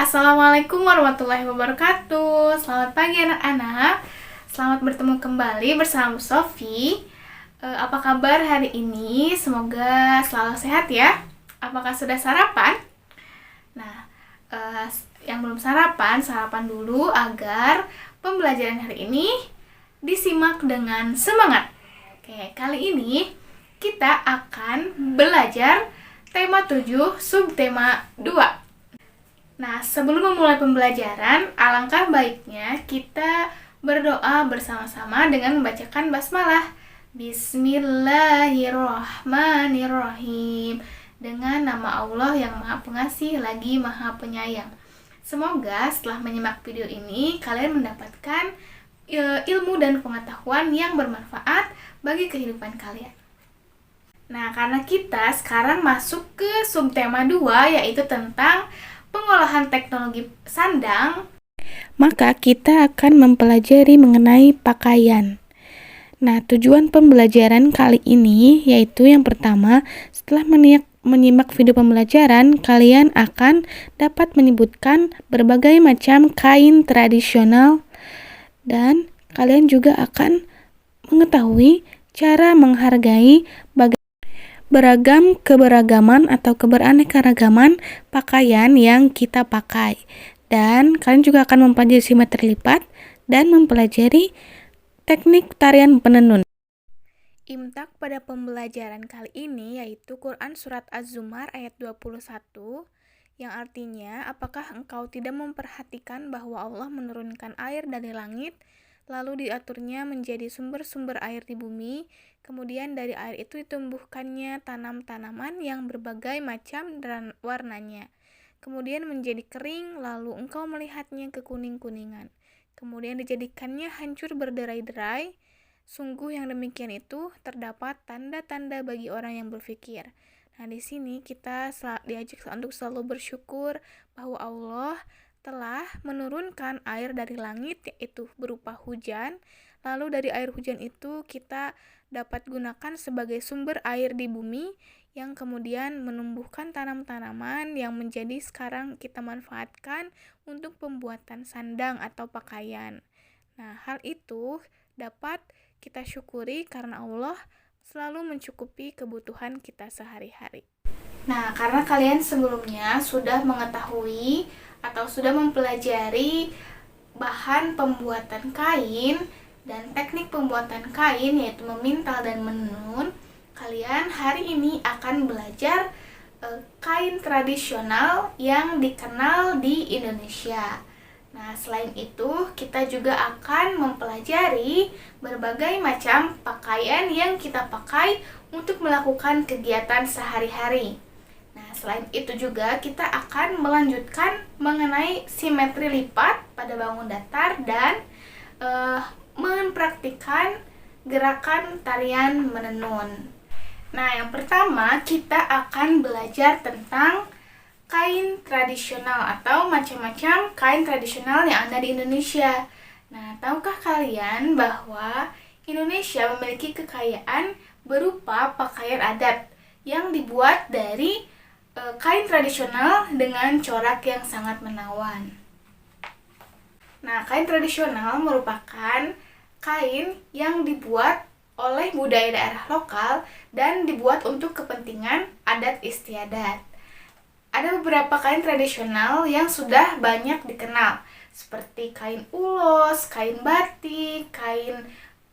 Assalamualaikum warahmatullahi wabarakatuh. Selamat pagi anak-anak. Selamat bertemu kembali bersama Bu Sofi. Apa kabar hari ini? Semoga selalu sehat ya. Apakah sudah sarapan? Nah, yang belum sarapan, sarapan dulu agar pembelajaran hari ini disimak dengan semangat. Oke, kali ini kita akan belajar tema 7, subtema 2. Nah, sebelum memulai pembelajaran, alangkah baiknya kita berdoa bersama-sama dengan membacakan basmalah. Bismillahirrahmanirrahim. Dengan nama Allah yang Maha Pengasih lagi Maha Penyayang. Semoga setelah menyimak video ini, kalian mendapatkan ilmu dan pengetahuan yang bermanfaat bagi kehidupan kalian. Nah, karena kita sekarang masuk ke subtema 2, yaitu tentang pengolahan teknologi sandang, maka kita akan mempelajari mengenai pakaian. Nah, tujuan pembelajaran kali ini yaitu yang pertama, setelah menyimak video pembelajaran, kalian akan dapat menyebutkan berbagai macam kain tradisional dan kalian juga akan mengetahui cara menghargai beragam keberagaman atau keberaneka-ragaman pakaian yang kita pakai. Dan kalian juga akan mempelajari simetri lipat dan mempelajari teknik tarian penenun. Imtak pada pembelajaran kali ini yaitu Quran Surat Az-Zumar ayat 21, yang artinya, apakah engkau tidak memperhatikan bahwa Allah menurunkan air dari langit, lalu diaturnya menjadi sumber-sumber air di bumi, kemudian dari air itu ditumbuhkannya tanam-tanaman yang berbagai macam dan warnanya. Kemudian menjadi kering, lalu engkau melihatnya kekuning-kuningan. Kemudian dijadikannya hancur berderai-derai. Sungguh yang demikian itu terdapat tanda-tanda bagi orang yang berfikir. Nah, di sini kita diajak untuk selalu bersyukur bahwa Allah telah menurunkan air dari langit, yaitu berupa hujan. Lalu dari air hujan itu kita dapat gunakan sebagai sumber air di bumi yang kemudian menumbuhkan tanam-tanaman yang menjadi sekarang kita manfaatkan untuk pembuatan sandang atau pakaian. Nah, hal itu dapat kita syukuri karena Allah selalu mencukupi kebutuhan kita sehari-hari. Nah, karena kalian sebelumnya sudah mengetahui atau sudah mempelajari bahan pembuatan kain dan teknik pembuatan kain, yaitu memintal dan menenun, kalian hari ini akan belajar kain tradisional yang dikenal di Indonesia. Nah, selain itu, kita juga akan mempelajari berbagai macam pakaian yang kita pakai untuk melakukan kegiatan sehari-hari. Nah, selain itu juga kita akan melanjutkan mengenai simetri lipat pada bangun datar dan mempraktikkan gerakan tarian menenun. Nah, yang pertama kita akan belajar tentang kain tradisional atau macam-macam kain tradisional yang ada di Indonesia. Nah, tahukah kalian bahwa Indonesia memiliki kekayaan berupa pakaian adat yang dibuat dari kain tradisional dengan corak yang sangat menawan. Nah, kain tradisional merupakan kain yang dibuat oleh budaya daerah lokal dan dibuat untuk kepentingan adat istiadat. Ada beberapa kain tradisional yang sudah banyak dikenal, seperti kain ulos, kain batik, kain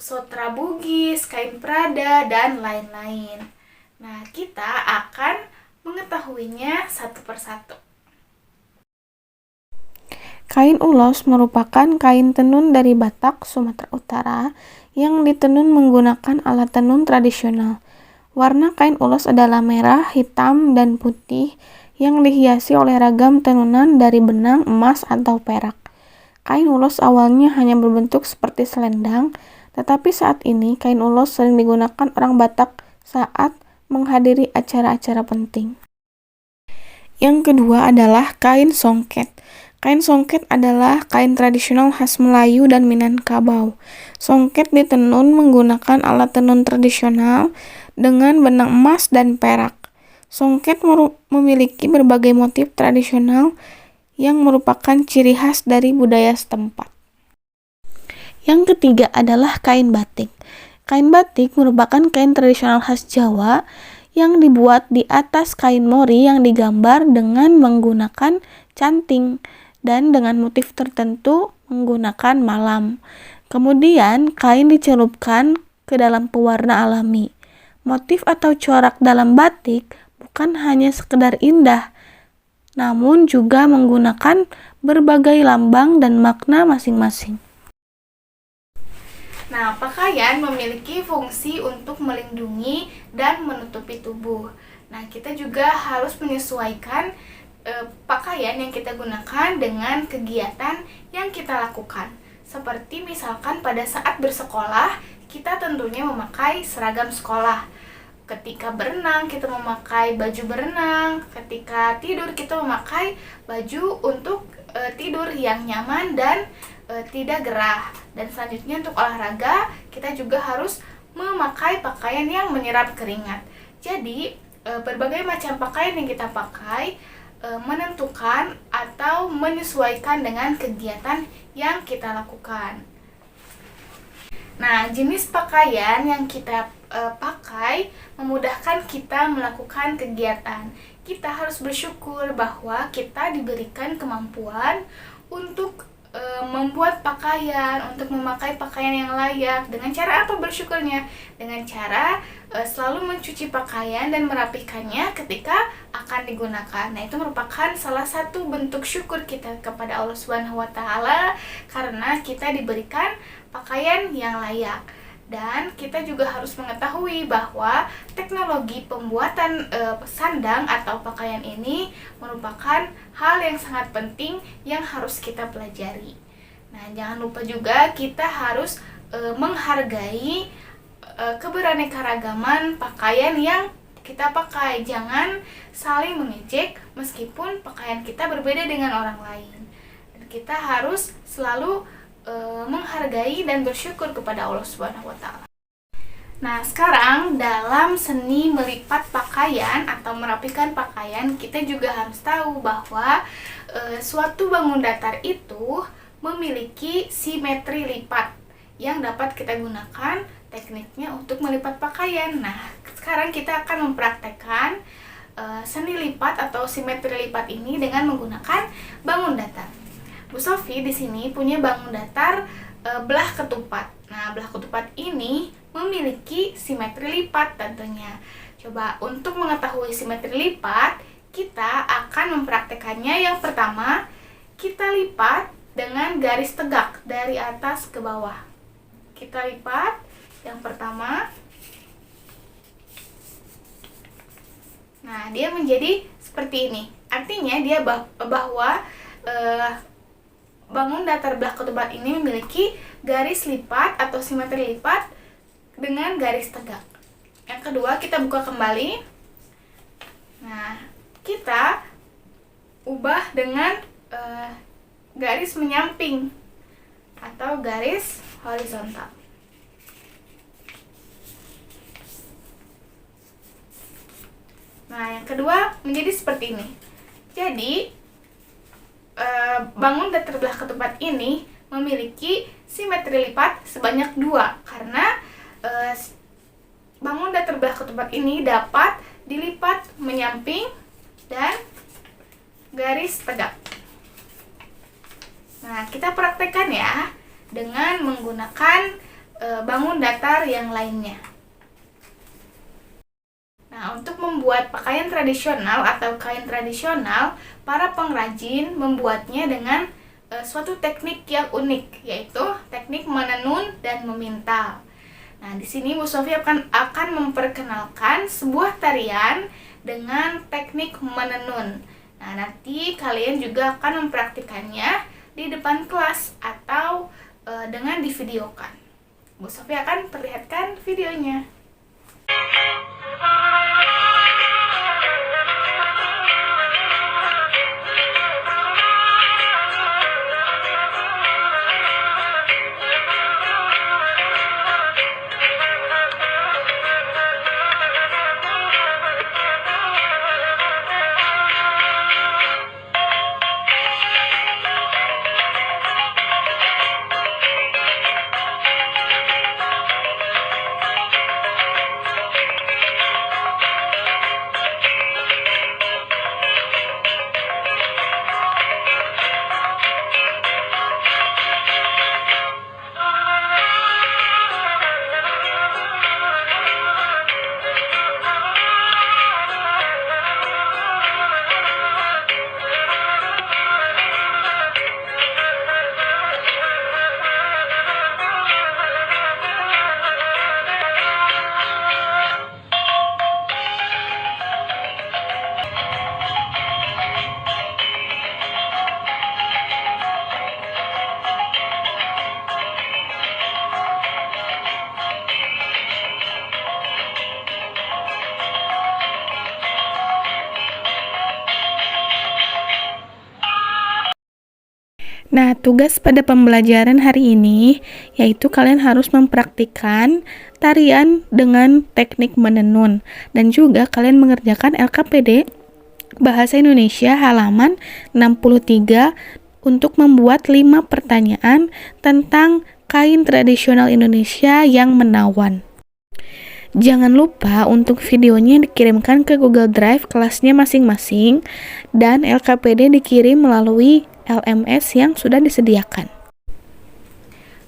sotra bugis, kain prada, dan lain-lain. Nah, kita akan mengetahuinya satu persatu. Kain ulos merupakan kain tenun dari Batak, Sumatera Utara yang ditenun menggunakan alat tenun tradisional. Warna kain ulos adalah merah, hitam, dan putih yang dihiasi oleh ragam tenunan dari benang, emas, atau perak. Kain ulos awalnya hanya berbentuk seperti selendang, tetapi saat ini kain ulos sering digunakan orang Batak saat menghadiri acara-acara penting. Yang kedua adalah kain songket. Kain songket adalah kain tradisional khas Melayu dan Minangkabau. Songket ditenun menggunakan alat tenun tradisional dengan benang emas dan perak. Songket memiliki berbagai motif tradisional yang merupakan ciri khas dari budaya setempat. Yang ketiga adalah kain batik. Kain batik merupakan kain tradisional khas Jawa yang dibuat di atas kain mori yang digambar dengan menggunakan canting dan dengan motif tertentu menggunakan malam. Kemudian kain dicelupkan ke dalam pewarna alami. Motif atau corak dalam batik bukan hanya sekedar indah, namun juga menggunakan berbagai lambang dan makna masing-masing. Nah, pakaian memiliki fungsi untuk melindungi dan menutupi tubuh. Nah, kita juga harus menyesuaikan pakaian yang kita gunakan dengan kegiatan yang kita lakukan. Seperti misalkan pada saat bersekolah, kita tentunya memakai seragam sekolah. Ketika berenang, kita memakai baju berenang. Ketika tidur, kita memakai baju untuk tidur yang nyaman dan tidak gerah. Dan selanjutnya untuk olahraga, kita juga harus memakai pakaian yang menyerap keringat. Jadi, berbagai macam pakaian yang kita pakai menentukan atau menyesuaikan dengan kegiatan yang kita lakukan. Nah, jenis pakaian yang kita pakai memudahkan kita melakukan kegiatan. Kita harus bersyukur bahwa kita diberikan kemampuan untuk membuat pakaian, untuk memakai pakaian yang layak. Dengan cara apa bersyukurnya? Dengan cara selalu mencuci pakaian dan merapikannya ketika akan digunakan. Nah, itu merupakan salah satu bentuk syukur kita kepada Allah Subhanahu wa taala karena kita diberikan pakaian yang layak. Dan kita juga harus mengetahui bahwa teknologi pembuatan sandang atau pakaian ini merupakan hal yang sangat penting yang harus kita pelajari. Nah, jangan lupa juga kita harus menghargai keberaneka-ragaman pakaian yang kita pakai. Jangan saling mengejek meskipun pakaian kita berbeda dengan orang lain. Dan kita harus selalu menghargai dan bersyukur kepada Allah Subhanahu wa taala. Nah, sekarang dalam seni melipat pakaian atau merapikan pakaian, kita juga harus tahu bahwa suatu bangun datar itu memiliki simetri lipat yang dapat kita gunakan tekniknya untuk melipat pakaian. Nah, sekarang kita akan mempraktekkan seni lipat atau simetri lipat ini dengan menggunakan bangun datar. Bu Sofi di sini punya bangun datar belah ketupat. Nah, belah ketupat ini memiliki simetri lipat tentunya. Coba untuk mengetahui simetri lipat, kita akan mempraktekannya. Yang pertama, kita lipat dengan garis tegak dari atas ke bawah. Kita lipat yang pertama. Nah, dia menjadi seperti ini. Artinya dia bahwa bangun datar belah ketupat ini memiliki garis lipat atau simetri lipat dengan garis tegak. Yang kedua, kita buka kembali. Nah, kita ubah dengan garis menyamping atau garis horizontal. Nah, yang kedua menjadi seperti ini. Jadi, bangun datar belah ketupat ini memiliki simetri lipat sebanyak 2 karena bangun datar belah ketupat ini dapat dilipat menyamping dan garis tegak. Nah, kita praktekkan ya dengan menggunakan bangun datar yang lainnya. Nah, untuk membuat pakaian tradisional atau kain tradisional, para pengrajin membuatnya dengan suatu teknik yang unik, yaitu teknik menenun dan memintal. Nah, di sini Bu Sofi akan memperkenalkan sebuah tarian dengan teknik menenun. Nah, nanti kalian juga akan mempraktikannya di depan kelas atau dengan divideokan. Bu Sofi akan perlihatkan videonya. Nah, tugas pada pembelajaran hari ini yaitu kalian harus mempraktikkan tarian dengan teknik menenun dan juga kalian mengerjakan LKPD Bahasa Indonesia halaman 63 untuk membuat 5 pertanyaan tentang kain tradisional Indonesia yang menawan. Jangan lupa untuk videonya dikirimkan ke Google Drive kelasnya masing-masing dan LKPD dikirim melalui LMS yang sudah disediakan.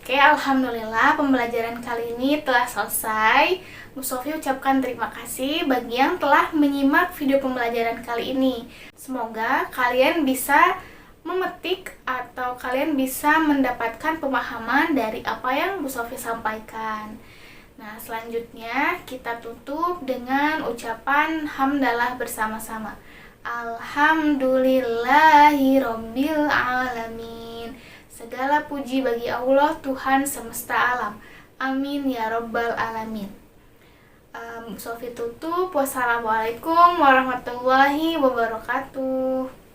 Oke, alhamdulillah pembelajaran kali ini telah selesai. Bu Sofi ucapkan terima kasih bagi yang telah menyimak video pembelajaran kali ini. Semoga kalian bisa memetik atau kalian bisa mendapatkan pemahaman dari apa yang Bu Sofi sampaikan. Nah, selanjutnya kita tutup dengan ucapan hamdalah bersama-sama. Alhamdulillahirabbil alamin. Segala puji bagi Allah, Tuhan semesta alam. Amin ya rabbal alamin. Sofi tutup. Wassalamualaikum warahmatullahi wabarakatuh.